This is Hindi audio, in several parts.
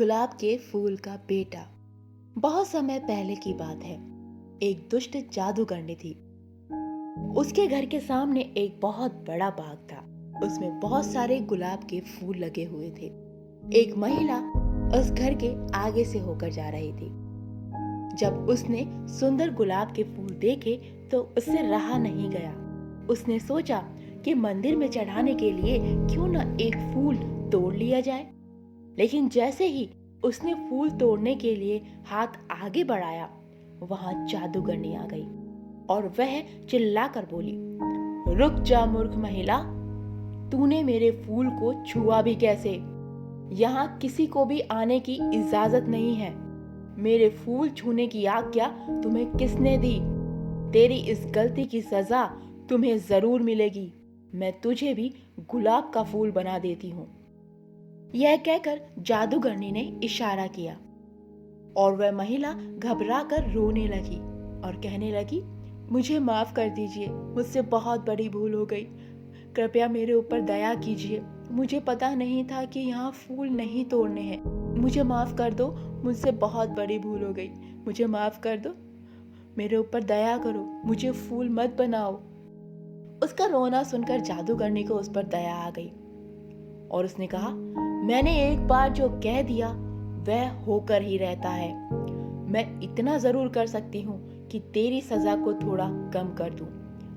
गुलाब के फूल का बेटा। बहुत समय पहले की बात है। एक दुष्ट जादूगरनी थी। उसके घर के सामने एक बहुत बड़ा बाग था। उसमें बहुत सारे गुलाब के फूल लगे हुए थे। एक महिला उस घर के आगे से होकर जा रही थी। जब उसने सुंदर गुलाब के फूल देखे तो उससे रहा नहीं गया। उसने सोचा कि मंदिर में चढ़ाने के लिए क्यों न एक फूल तोड़ लिया जाए। लेकिन जैसे ही उसने फूल तोड़ने के लिए हाथ आगे बढ़ाया, वहां जादूगरनी आ गई और वह चिल्लाकर बोली, रुक जा मूर्ख महिला, तूने मेरे फूल को छुआ भी कैसे? यहाँ किसी को भी आने की इजाजत नहीं है। मेरे फूल छूने की आज्ञा तुम्हें किसने दी? तेरी इस गलती की सजा तुम्हें जरूर मिलेगी। मैं तुझे भी गुलाब का फूल बना देती हूँ। यह कहकर जादूगरनी ने इशारा किया और वह महिला घबराकर रोने लगी और कहने लगी, मुझे माफ कर दीजिए, मुझसे बहुत बड़ी भूल हो गई। कृपया मेरे ऊपर दया कीजिए। मुझे पता नहीं था कि यहाँ फूल नहीं तोड़ने हैं। मुझे माफ कर दो, मुझसे बहुत बड़ी भूल हो गई। मुझे माफ कर दो, मेरे ऊपर दया करो, मुझे फूल मत बनाओ। उसका रोना सुनकर जादूगरनी को उस पर दया आ गई और उसने कहा, मैंने एक बार जो कह दिया वह होकर ही रहता है। मैं इतना जरूर कर सकती हूँ कि तेरी सजा को थोड़ा कम कर दूं।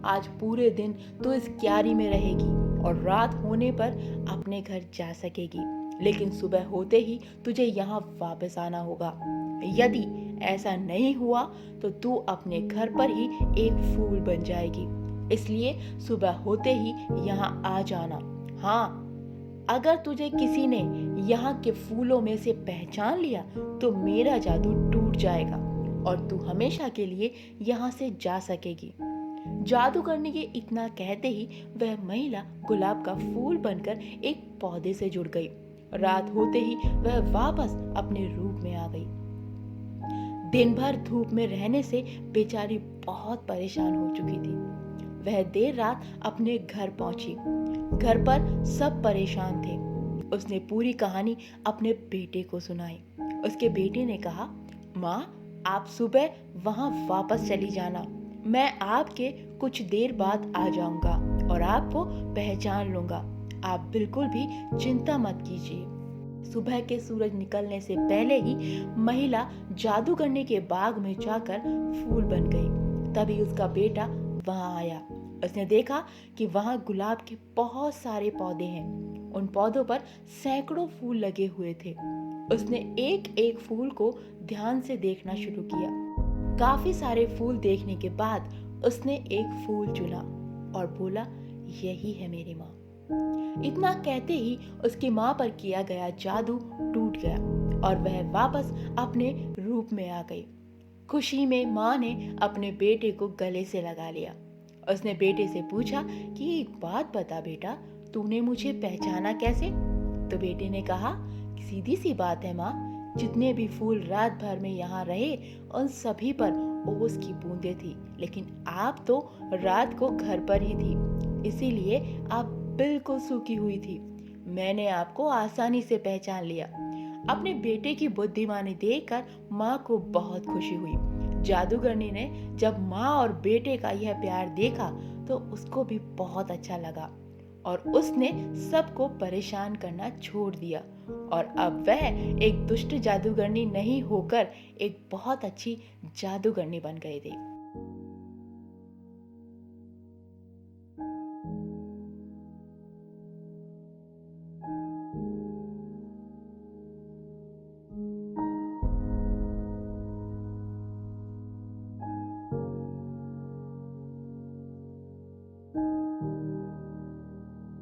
आज पूरे दिन तू इस क्यारी में रहेगी और रात होने पर अपने घर जा सकेगी, लेकिन सुबह होते ही तुझे यहाँ वापस आना होगा। यदि ऐसा नहीं हुआ तो तू अपने घर पर ही एक फूल बन जाएगी। इसलिए सुबह होते ही यहाँ आ जाना। हाँ, अगर तुझे किसी ने यहाँ के फूलों में से पहचान लिया तो मेरा जादू टूट जाएगा और तू हमेशा के लिए यहाँ से जा सकेगी। जादूगरनी के इतना कहते ही वह महिला गुलाब का फूल बनकर एक पौधे से जुड़ गई। रात होते ही वह वापस अपने रूप में आ गई। दिन भर धूप में रहने से बेचारी बहुत परेशान हो चुकी थी। वह देर रात अपने घर पहुंची। घर पर सब परेशान थे। उसने पूरी कहानी अपने बेटे को सुनाई। उसके बेटे ने कहा, माँ, आप सुबह वहां वापस चली जाना। मैं आपके कुछ देर बाद आ जाऊंगा और आपको पहचान लूंगा। आप बिल्कुल भी चिंता मत कीजिए। सुबह के सूरज निकलने से पहले ही महिला जादूगरनी के बाग में जाकर फूल बन गई। तभी उसका बेटा वहां आया। उसने देखा कि वहां गुलाब के बहुत सारे पौधे हैं। उन पौधों पर सैकड़ों फूल लगे हुए थे। उसने एक एक फूल को ध्यान से देखना शुरू किया। काफी सारे फूल देखने के बाद उसने एक फूल चुना और बोला, यही है मेरी माँ। इतना कहते ही उसकी माँ पर किया गया जादू टूट गया और वह वापस अपने रूप में आ गई। खुशी में माँ ने अपने बेटे को गले से लगा लिया। उसने बेटे से पूछा कि एक बात बता बेटा, तूने मुझे पहचाना कैसे? तो बेटे ने कहा, सीधी सी बात है माँ, जितने भी फूल रात भर में यहाँ रहे उन सभी पर ओस की बूंदें थी, लेकिन आप तो रात को घर पर ही थी, इसीलिए आप बिल्कुल सूखी हुई थी। मैंने आपको आसानी से पहचान लिया। अपने बेटे की बुद्धिमानी देखकर माँ को बहुत खुशी हुई। जादूगरनी ने जब माँ और बेटे का यह प्यार देखा तो उसको भी बहुत अच्छा लगा और उसने सबको परेशान करना छोड़ दिया और अब वह एक दुष्ट जादूगरनी नहीं होकर एक बहुत अच्छी जादूगरनी बन गई थी।